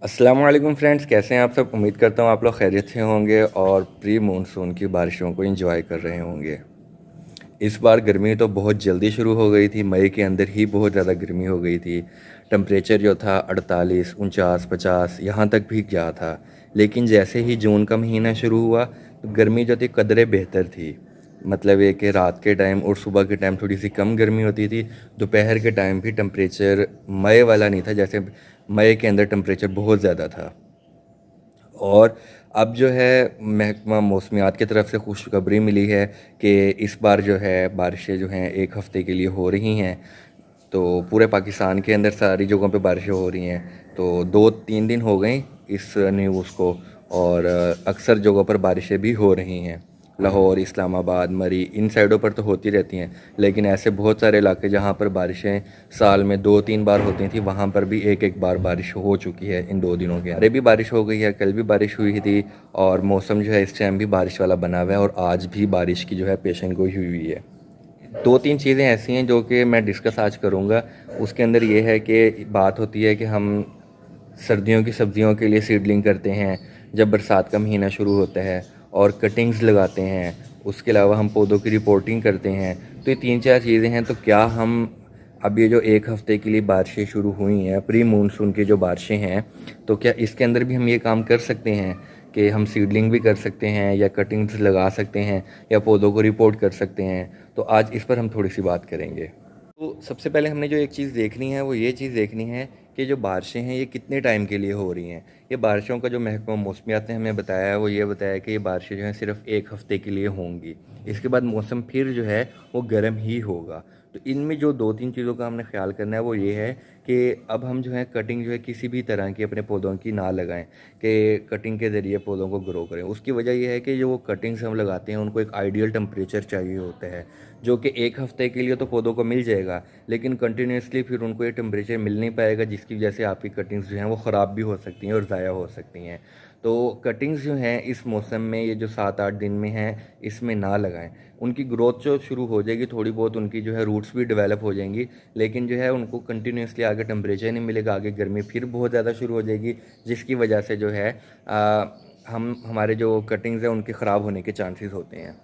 अस्सलाम वालेकुम फ्रेंड्स, कैसे हैं आप सब। उम्मीद करता हूँ आप लोग खैरियत से होंगे और प्री मानसून की बारिशों को एंजॉय कर रहे होंगे। इस बार गर्मी तो बहुत जल्दी शुरू हो गई थी, मई के अंदर ही बहुत ज़्यादा गर्मी हो गई थी। टेम्परेचर जो था 48, 49, 50 यहाँ तक भी गया था। लेकिन जैसे ही जून का महीना शुरू हुआ तो गर्मी जो थी कदरे बेहतर थी। मतलब ये कि रात के टाइम और सुबह के टाइम थोड़ी सी कम गर्मी होती थी। दोपहर के टाइम भी टेम्परेचर मई वाला नहीं था, जैसे मई के अंदर टेम्परेचर बहुत ज़्यादा था। और अब जो है महकमा मौसमियात की तरफ से खुशखबरी मिली है कि इस बार जो है बारिशें जो हैं 1 हफ़्ते के लिए हो रही हैं। तो पूरे पाकिस्तान के अंदर सारी जगहों पे बारिशें हो रही हैं। तो 2-3 दिन हो गए इस न्यूज़ को, और अक्सर जगहों पर बारिशें भी हो रही हैं। लाहौर, इस्लामाबाद, मरी इन साइडों पर तो होती रहती हैं, लेकिन ऐसे बहुत सारे इलाके जहाँ पर बारिशें साल में 2-3 बार होती थी वहाँ पर भी एक एक बार बारिश हो चुकी है इन 2 दिनों के। अरे भी बारिश हो गई है, कल भी बारिश हुई थी, और मौसम जो है इस टाइम भी बारिश वाला बना हुआ है, और आज भी बारिश की जो है पेशन गोई हुई है। 2-3 चीज़ें ऐसी हैं जो कि मैं डिस्कस आज करूँगा। उसके अंदर ये है कि बात होती है कि हम सर्दियों की सब्जियों के लिए सीडलिंग करते हैं जब बरसात का महीना शुरू होता है, और कटिंग्स लगाते हैं। उसके अलावा हम पौधों की रिपोर्टिंग करते हैं। तो ये 3-4 चीज़ें हैं। तो क्या हम अब ये जो 1 हफ़्ते के लिए बारिशें शुरू हुई हैं, प्री मानसून की जो बारिशें हैं, तो क्या इसके अंदर भी हम ये काम कर सकते हैं कि हम सीडलिंग भी कर सकते हैं, या कटिंग्स लगा सकते हैं, या पौधों को रिपोर्ट कर सकते हैं। तो आज इस पर हम थोड़ी सी बात करेंगे। तो सबसे पहले हमने जो एक चीज़ देखनी है वो ये चीज़ देखनी है कि जो बारिशें हैं ये कितने टाइम के लिए हो रही हैं। ये बारिशों का जो महकमा मौसमियात ने हमें बताया है वो ये बताया कि ये बारिशें जो हैं सिर्फ 1 हफ़्ते के लिए होंगी। इसके बाद मौसम फिर जो है वो गर्म ही होगा। तो इनमें जो 2-3 चीज़ों का हमने ख्याल करना है वो ये है कि अब हम जो है कटिंग जो है किसी भी तरह की अपने पौधों की ना लगाएं कि कटिंग के ज़रिए पौधों को ग्रो करें। उसकी वजह ये है कि जो वो कटिंग्स हम लगाते हैं उनको एक आइडियल टेम्परेचर चाहिए होता है, जो कि 1 हफ़्ते के लिए तो पौधों को मिल जाएगा, लेकिन कंटिन्यूसली फिर उनको ये टेम्परेचर मिल नहीं पाएगा, जिसकी वजह से आपकी कटिंग्स जो हैं वो ख़राब भी हो सकती हैं और ज़ाया हो सकती हैं। तो कटिंग्स जो हैं इस मौसम में, ये जो 7-8 दिन में हैं, इसमें ना लगाएं। उनकी ग्रोथ जो शुरू हो जाएगी थोड़ी बहुत, उनकी जो है रूट्स भी डेवलप हो जाएंगी, लेकिन जो है उनको कंटिन्यूसली आगे टेम्परेचर नहीं मिलेगा, आगे गर्मी फिर बहुत ज़्यादा शुरू हो जाएगी, जिसकी वजह से जो है हम हमारे जो कटिंग्स हैं उनके ख़राब होने के चांसेस होते हैं।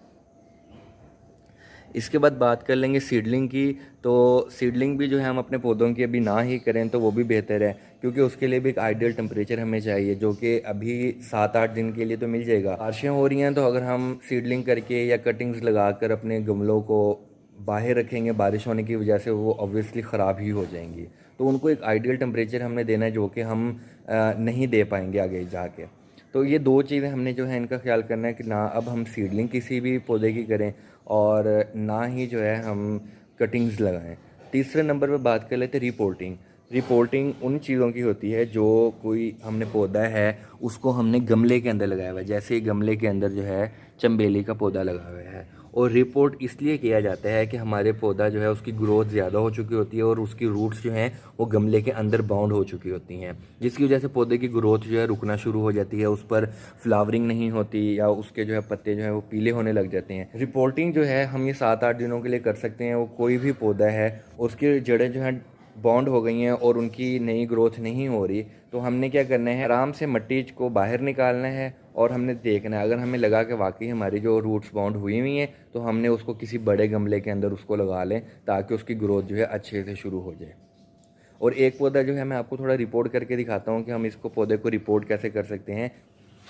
इसके बाद बात कर लेंगे सीडलिंग की। तो सीडलिंग भी जो है हम अपने पौधों की अभी ना ही करें तो वो भी बेहतर है, क्योंकि उसके लिए भी एक आइडियल टेम्परेचर हमें चाहिए, जो कि अभी 7-8 दिन के लिए तो मिल जाएगा। बारिशें हो रही हैं तो अगर हम सीडलिंग करके या कटिंग्स लगाकर अपने गमलों को बाहर रखेंगे, बारिश होने की वजह से वो ऑब्वियसली ख़राब ही हो जाएंगी। तो उनको एक आइडियल टेम्परेचर हमने देना है, जो कि हम नहीं दे पाएंगे आगे जाके। तो ये 2 चीज़ें हमने जो है इनका ख्याल करना है कि ना अब हम सीडलिंग किसी भी पौधे की करें, और ना ही जो है हम कटिंग्स लगाएं। तीसरे नंबर पे बात कर लेते हैं रिपोर्टिंग। रिपोर्टिंग उन चीज़ों की होती है जो कोई हमने पौधा है उसको हमने गमले के अंदर लगाया हुआ है, जैसे गमले के अंदर जो है चंबेली का पौधा लगा हुआ है। और रिपोर्ट इसलिए किया जाता है कि हमारे पौधा जो है उसकी ग्रोथ ज़्यादा हो चुकी होती है, और उसकी रूट्स जो हैं वो गमले के अंदर बाउंड हो चुकी होती हैं, जिसकी वजह से पौधे की ग्रोथ जो है रुकना शुरू हो जाती है, उस पर फ्लावरिंग नहीं होती, या उसके जो है पत्ते जो है वो पीले होने लग जाते हैं। रिपोर्टिंग जो है हम ये 7-8 दिनों के लिए कर सकते हैं। वो कोई भी पौधा है उसकी जड़ें जो हैं बॉन्ड हो गई हैं और उनकी नई ग्रोथ नहीं हो रही, तो हमने क्या करना है, आराम से मिट्टी को बाहर निकालना है, और हमने देखना है अगर हमें लगा कि वाकई हमारी जो रूट्स बाउंड हुई हुई हैं तो हमने उसको किसी बड़े गमले के अंदर उसको लगा लें, ताकि उसकी ग्रोथ जो है अच्छे से शुरू हो जाए। और एक पौधा जो है मैं आपको थोड़ा रिपोर्ट करके दिखाता हूँ कि हम इसको पौधे को रिपोर्ट कैसे कर सकते हैं।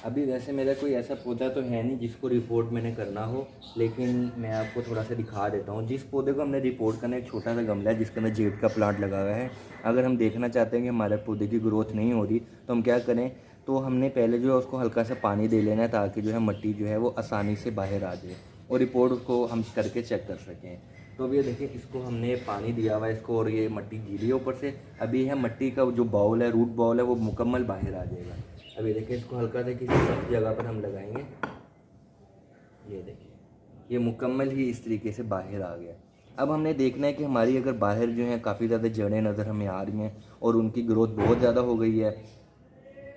अभी वैसे मेरा कोई ऐसा पौधा तो है नहीं जिसको रिपोर्ट मैंने करना हो, लेकिन मैं आपको थोड़ा सा दिखा देता हूँ। जिस पौधे को हमने रिपोर्ट करना है, एक छोटा सा गमला है जिसके अंदर जेड का प्लांट लगा हुआ है। अगर हम देखना चाहते हैं कि हमारे पौधे की ग्रोथ नहीं हो रही तो हम क्या करें, तो हमने पहले जो है उसको हल्का सा पानी दे लेना है, ताकि जो है मिट्टी जो है वो आसानी से बाहर आ जाए और रिपोर्ट उसको हम करके चेक कर सकें। तो अब ये देखिए, इसको हमने पानी दिया हुआ है इसको, और ये मिट्टी गीली है ऊपर से। अभी है मिट्टी का जो बाउल है, रूट बाउल है, वो मुकम्मल बाहर आ जाएगा। अभी देखिए, इसको हल्का से किसी सख्त जगह पर हम लगाएंगे, ये देखिए ये मुकम्मल ही इस तरीके से बाहर आ गया। अब हमने देखना है कि हमारी अगर बाहर जो है काफ़ी ज़्यादा जड़ें नज़र हमें आ रही हैं और उनकी ग्रोथ बहुत ज़्यादा हो गई है,